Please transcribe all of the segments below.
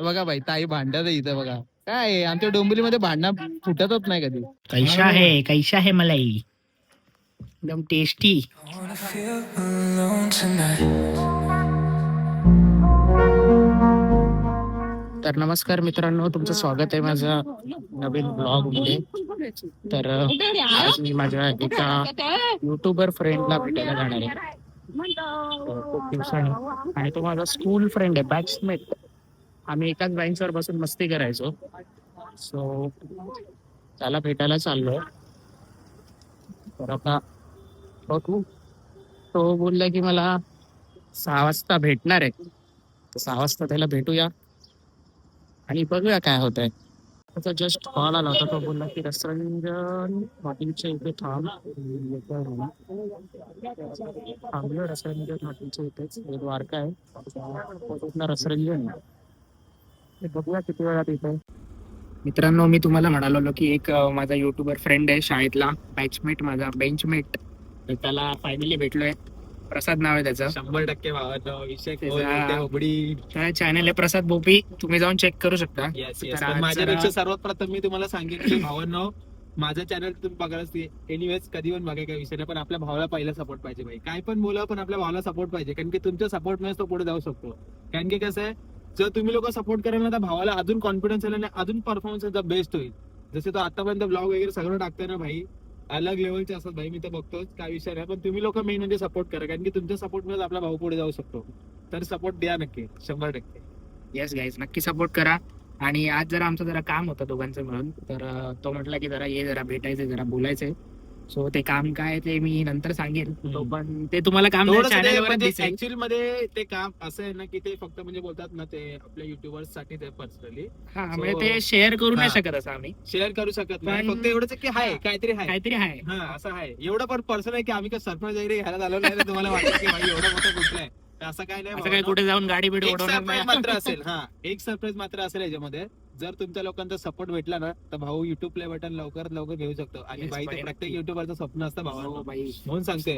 बघा बाई ताई भांडत आहे इथं बघा. काय आहे, आमच्या डोंबिवलीमध्ये भांडणं फुटतच नाही कधी. कैसा है मलाई एकदम टेस्टी. तर नमस्कार मित्रांनो, तुमचं स्वागत आहे माझ्या नवीन ब्लॉग मध्ये. तर आज मी माझ्या एका युट्यूबर फ्रेंडला भेटायला जाणार आहे खूप दिवसांनी. आणि तो माझा स्कूल फ्रेंड आहे, बॅचमेट. आम्ही एकाच बेंचवर बसून मस्ती करायचो. सो त्याला भेटायला चाललोय. तर आता बघू. तो बोलला की मला 6 वाजता भेटणार आहे, तर 6 वाजता त्याला भेटूया आणि बघूया काय होत आहे. त्याचा जस्ट कॉल आला होता. तो बोलला की रसरंजन हॉटेलच्या इथे थांबलो. रसरंजन हॉटेलच्या इथेच हे द्वारका आहे, तिथनं रसरंजन आहे. ते बघूया किती वेळात इथे. मित्रांनो, मी तुम्हाला म्हणालो की एक माझा युट्यूबर फ्रेंड आहे शाळेतला, बॅचमेट, माझा बेंचमेट. तर त्याला फायनली भेटलोय. प्रसाद नाव आहे त्याचं. 100% भावाचा विषय त्याचा चॅनल आहे प्रसाद बोपी, तुम्ही जाऊन चेक करू शकता. तर आज माझ्यापेक्षा सर्वात प्रथम मी तुम्हाला सांगेन की भावांनो, माझं चॅनल तुम्ही बघायला एनिवेज कधी पण बघा, काही विषय नाही, पण आपल्या भावाला पहिला सपोर्ट पाहिजे भाई. काय पण बोला, पण आपल्या भावाला सपोर्ट पाहिजे, कारण की तुमच्या सपोर्टमुळे तो पुढे जाऊ शकतो. कारण की कसं आहे, जर तुम्ही लोक सपोर्ट कराल ना, तर भावाला अजून कॉन्फिडन्स आला आणि अजून परफॉर्मन्स बेस्ट होईल. जसे तो आतापर्यंत ब्लॉग वगैरे सगळं टाकतोय ना भाई, अलग लेवलचे असतात भाई. मी तर बघतोच, काय विषय नाही, पण तुम्ही लोक मेन म्हणजे सपोर्ट करा, कारण की तुमच्या सपोर्टमुळे आपला भाऊ पुढे जाऊ शकतो. तर सपोर्ट द्या नक्की, 100%. येस गाईज, नक्की सपोर्ट करा. आणि आज जरा आमचं जरा काम होतं दोघांचं मिळून, तर तो म्हटला की जरा ये, जरा भेटायचंय, जरा बोलायचंय. सो ते काम काय ते मी नंतर सांगेन. तो पण ते तुम्हाला काम चॅनलवर दिसेल. ऍक्च्युअली मध्ये ते काम असं आहे ना, की ते फक्त म्हणजे बोलतात ना, ते आपल्या युट्यूबर्स साठी ते पर्सनली हा, म्हणजे ते शेअर करू नाही शकत असं आम्ही शेअर करू शकत नाही. पण- फक्त एवढंच की हाय, काहीतरी हाय, काहीतरी आहे. हा असं आहे. एवढं पण पर्सन आहे की आम्ही काय सरप्राईज वगैरे घ्यायला झालो नाही, तर तुम्हाला वाटतं की भाई एवढं मोठं कुठलं आहे, तर असं काय नाही. असं काय कुठे जाऊन गाडी बिडी एक उडवणार सरप्राईज नाही. मात्र असेल. हा, एक सरप्राईज मात्र असेल याच्यामध्ये. जर तुमच्या लोकांचा सपोर्ट भेटला ना, तर भाऊ युट्यूब प्ले बटन लवकरात लवकर घेऊ शकतो. आणि Yes, भाई, ते भाई, प्रत्येक नक्की. युट्यूबरचं स्वप्न असतं भावाला. हो बाई. म्हणून सांगते,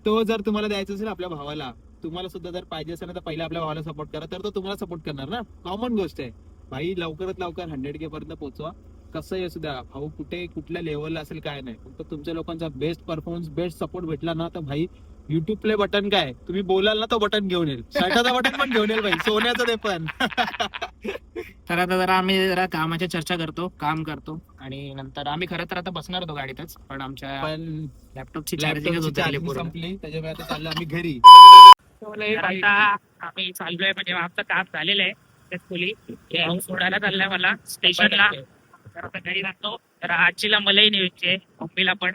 तो जर तुम्हाला द्यायचा असेल आपल्या भावाला, तुम्हाला सुद्धा जर पाहिजे असेल ना, तर पहिला आपल्या भावाला सपोर्ट करा, तर तो तुम्हाला सपोर्ट करणार ना. कॉमन गोष्ट आहे भाई. लवकरात लवकर 100K पर्यंत पोहोचवा. कसं असू द्या, भाऊ कुठे कुठल्या लेवलला असेल काय नाही, फक्त तुमच्या लोकांचा बेस्ट परफॉर्मन्स, बेस्ट सपोर्ट भेटला ना, तर भाई युट्यूब प्ले बटन काय, तुम्ही बोलाल ना, तो बटन घेऊन येईल. शर्टाचा बटन पण घेऊन येईल भाई, सोन्याचं ते पण. तर आता जरा आम्ही जरा कामाची चर्चा करतो, काम करतो, आणि नंतर आम्ही खरं तर आता बसणार होतो गाडीतच, पण आमच्या पण लॅपटॉपची चार्जिंग संपली, त्याच्यामुळे आता चाललो आम्ही घरी. आता आम्ही चाललोय, म्हणजे आमचं काम झालेलं आहे सक्सेसफुली. सोडायला चाललंय मला स्टेशनला. तर आता घरी जातो. तर आजीला मलाही न्यायची, मम्मीला पण.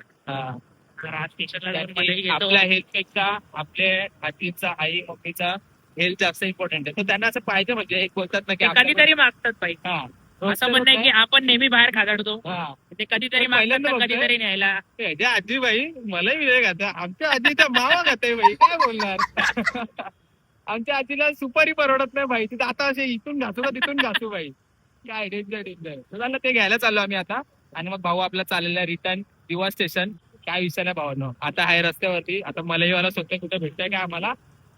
तर आज स्टेशनला जाऊन मलाही घेतो. आपल्या हेल्थपेक्षा आपल्या आजीचा, आई मम्मीचा हेल्थ जास्त इम्पॉर्टंट आहे. तर त्यांना असं पाहिजे, म्हणजे एक बोलतात ना की ते कधीतरी मागतात बाई. हा, असं म्हणणं आहे की आपण नेहमी बाहेर खाजाडतो, हा. ते कधीतरी पण पहिल्यांदा मागतात, बघतोय. कधीतरी न्यायला. त्या आजी बाई मलाही विवेक आता आमच्या आजीचा मावा खाते बाई, काय बोलणार. आमच्या आजीला सुपारी परवडत नाही बाई, तिथं आता असे इथून घासू का तिथून घासू बाई, काय डेंजर डेंजर. तर झालं, ते घ्यायला चाललो आम्ही आता. आणि मग भाऊ आपला चाललेला रिटर्न दिवा स्टेशन. काय विषय नाही भावांनो, आता आहे रस्त्यावरती. आता मलाईवाला स्वतः कुठे भेटतोय का आम्हाला.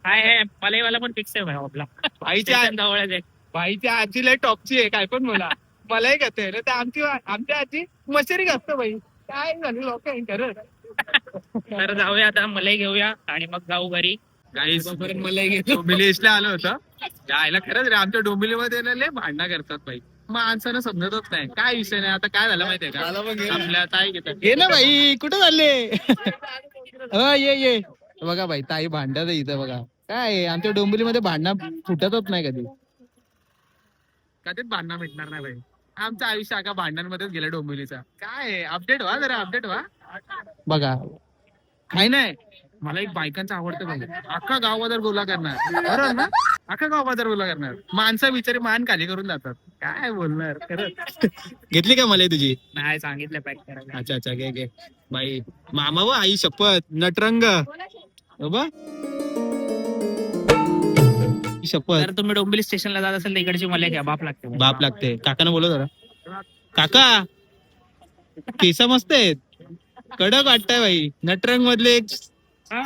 काय आहे, मलाईवाला पण फिक्स आहे भाई आपला. बाईच्या स्टेशन जवळच आहे. बाईच्या आजीला टॉपची आहे, काय पण बोला. मलाही घेते तर आमच्या आजी मशेरी घासतो बाई, काय झाली लोक खरं. तर जाऊया आता, मलाई घेऊया आणि मग जाऊ घरी. मलाही घेतो. डोंबिवलीला आलो होतं, यायला खरंच रे, आमच्या डोंबिवलीमध्ये ना लय भांडणं करतात बाई. माणसानं समजतच नाही, काय विषय नाही. आता काय झालं माहितीये का, आपल्या ताई घेतात. ये ना बाई, कुठे चालले? ये बघा बाई, ताई भांडत आहे इथं बघा. काय आहे, आमच्या डोंबिवलीमध्ये भांडणं फुटतच नाही कधी. कधीच भांडणं मिटणार नाही बाई. आमचं आयुष्य अका भांडणांमध्येच गेलं डोंबिवलीचा. काय अपडेट व्हा जरा, अपडेट व्हा. बघा, काही नाही, मला एक बायकांचं आवडतं बघ, अख्खा गाव बाजार गोला करणार. बरोबर ना, अख्खा गाव बाजार गोला करणार. माणसं बिचारी मान खाली करून जातात, काय बोलणार खरंच. घेतली का मला तुझी? नाही, सांगितलं पॅक करायला. अच्छा अच्छा, घे बाई. मामा व आई शपथ, नटरंग बाबा शपथ. तर तुम्ही डोंबिवली स्टेशनला जात असेल तर इकडची मलाई घ्या, बाप लागते. बाप लागते. काकानं बोलव जरा. काका, केस मस्त आहेत, कडक वाटतंय बाई. नटरंग मधले एक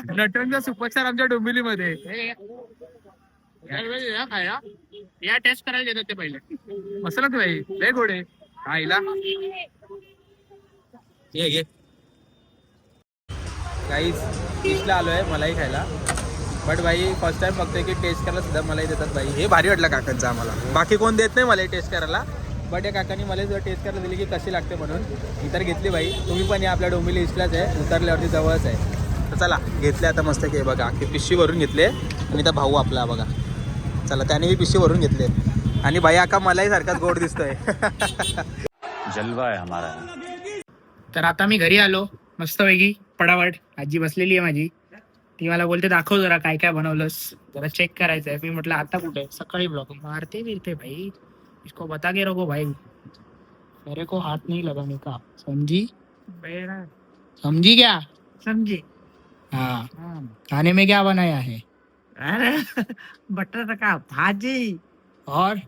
नटरंगचा सुपरस्टार आमच्या डोंबिवलीमध्ये. खायला या टेस्ट करायला देतात ते पहिले. मसाला तू भाई लय गोड आहे आईला. काहीच डिशला आलोय मलाही खायला, बट भाई फर्स्ट टाइम बघतोय की टेस्ट करायला सुद्धा मलाही देतात भाई. हे भारी वाटलं काकांचं आम्हाला. बाकी कोण देत नाही मला टेस्ट करायला, बट या काकांनी मला जर टेस्ट करायला दिली की कशी लागते म्हणून मी तर घेतली भाई. तुम्ही पण या, आपल्या डोंबिवली ईस्टलाच आहे, उतरल्यावरती जवळच आहे. तर चला घेतले आता मस्त की बघा की पिशवी भरून घेतले. आणि त्या भाऊ आपला बघा, चला त्याने ही पिशवी भरून घेतले. आणि भाई आका मलाही सारखाच गोड दिसतोय. जलवा है हमारा. तर आता मी घरी आलो मस्तपैकी पडावट. आजी बसलेली आहे माझी, ती मला बोलते दाखव जरा काय काय बनवलंस, जरा चेक करायचंय. मी म्हटलं आता कुठे, सकाळी ब्लॉग मारते बिरते भाई, इसको बता के रखो भाई, मेरे को हाथ नहीं लगाने का, समझी समझी क्या? समझे. हाँ, खाने में क्या बनाया है? अरे बटर का भाजी, और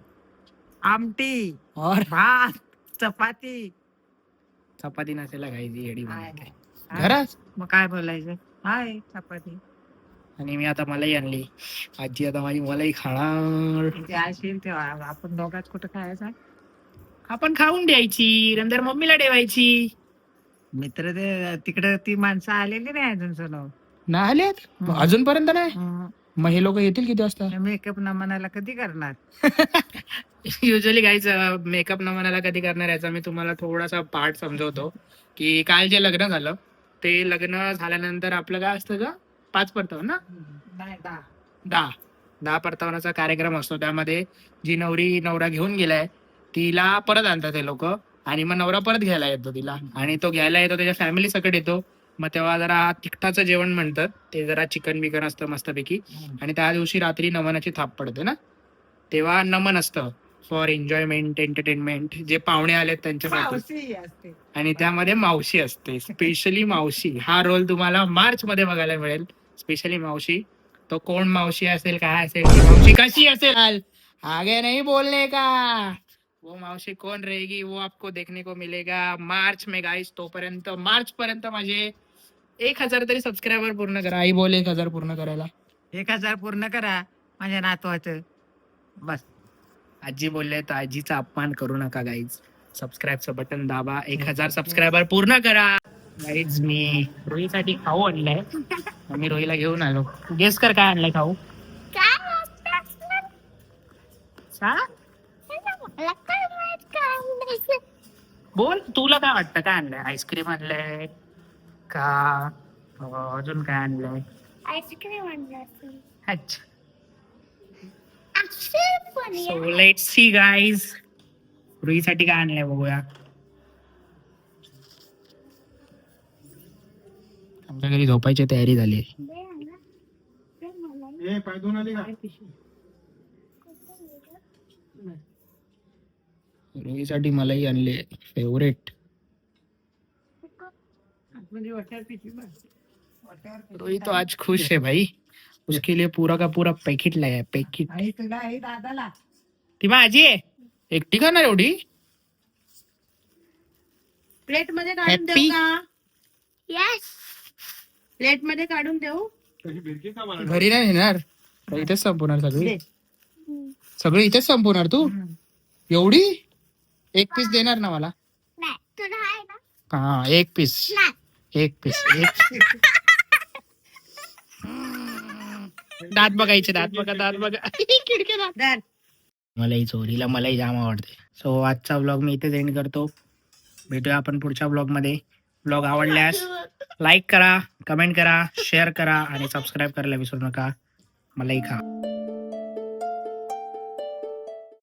आमटी, और भात, चपाती. चपाती नसेल खायची येडी हाय. बनवते. घरात. मग काय बोलायचं, हाय चपाती. आणि मी आता मलाई आणली, आजी आता माझी मलाई खाणार. ते असेल तेव्हा आपण दोघात कुठं खायचं. आपण खाऊन द्यायची, नंतर मम्मीला ठेवायची. मित्र ते तिकडे ती माणसं आलेली नाही अजून सोनो. नाही आलेत अजूनपर्यंत नाही. मग हे लोक येतील किती वाजता? मेकअप न म्हणायला कधी करणार. युजली काहीच मेकअप न म्हणायला कधी करणार याचा मी तुम्हाला थोडासा पार्ट समजवतो. की काल जे लग्न झालं ते लग्न झाल्यानंतर आपलं काय असतं का, 5 परतावं ना, नाही 10 परतावण्याचा कार्यक्रम असतो. त्यामध्ये जी नवरी नवरा घेऊन गेलाय तिला परत आणतात ते लोक, आणि मग नवरा परत घ्यायला येतो तिला, आणि तो घ्यायला येतो त्याच्या फॅमिली सकट येतो. मग तेव्हा जरा तिखटाचं जेवण म्हणतात ते, जरा चिकन बिकन असतं मस्तपैकी. आणि त्या दिवशी रात्री नमनाची थाप पडते ना, तेव्हा नमन असतं फॉर एन्जॉयमेंट एंटरटेनमेंट, जे पाहुणे आलेत त्यांच्यासाठी. मावशी असते. आणि त्यामध्ये मावशी असते, स्पेशली मावशी. हा रोल तुम्हाला मार्च मध्ये बघायला मिळेल, स्पेशली मावशी. तो कोण मावशी असेल, काय असेल, ती मावशी कशी असेल, आगे नहीं बोलने का, वो मावशी कौन रहेगी वो आपको देखने को मिलेगा मार्च में गाइस. तोपर्यंत मार्च पर्यंत माझे 1000 तरी सबस्क्रायबर पूर्ण करा. आई बोल 1000 पूर्ण करायला. 1000 पूर्ण करा माझ्या नातवाचं. बस. आजी बोलले तर आजीचा अपमान करू नका गाईज. सबस्क्राईबचं बटन दाबा, 1000 सबस्क्रायबर पूर्ण करा. गाईज मी रोहीसाठी खाऊ आणलाय, मी रोहीला घेऊन आलो. गेस कर काय आणलंय खाऊ. बोल तुला काय वाटतं काय आणलंय. आईस्क्रीम आणलंय का अजून काय आणलंय. आईस्क्रीम आणलं. अच्छा, सो लेट्स सी गाईज, रुईसाठी काय आणलंय बघूया. आमच्या घरी झोपायची तयारी झाली. रुईसाठी मलाही आणले फेवरेट. रोही तो आज खुश है भाई, उसके लिए पूरा का पूरा पैकेट लाया है. पैकेट आई तुला आई दादाला. ती माझी आहे, एकटी खाणार एवढी. प्लेट मध्ये काढून Happy? देऊ का? यस, प्लेट मध्ये काढून देऊ. घरी नाही नेणार, इथेच संपवणार सगळी. सगळी इथेच संपवणार तू एवढी. 1 पीस देणार ना मला. नाही तुला आहे ना. हा 1 पीस, नाही 1 पीस. दात बघायचे, दात बघा, दात बघा. खिडके दात. धर. मलाही चोरीला मलाही जाम आवडते. सो आजचा व्लॉग मी इथे एंड करतो. भेटूया आपण पुढच्या व्लॉग मध्ये. व्लॉग आवडल्यास लाईक करा, कमेंट करा, शेअर करा आणि सबस्क्राईब करायला विसरू नका. मलाही खा.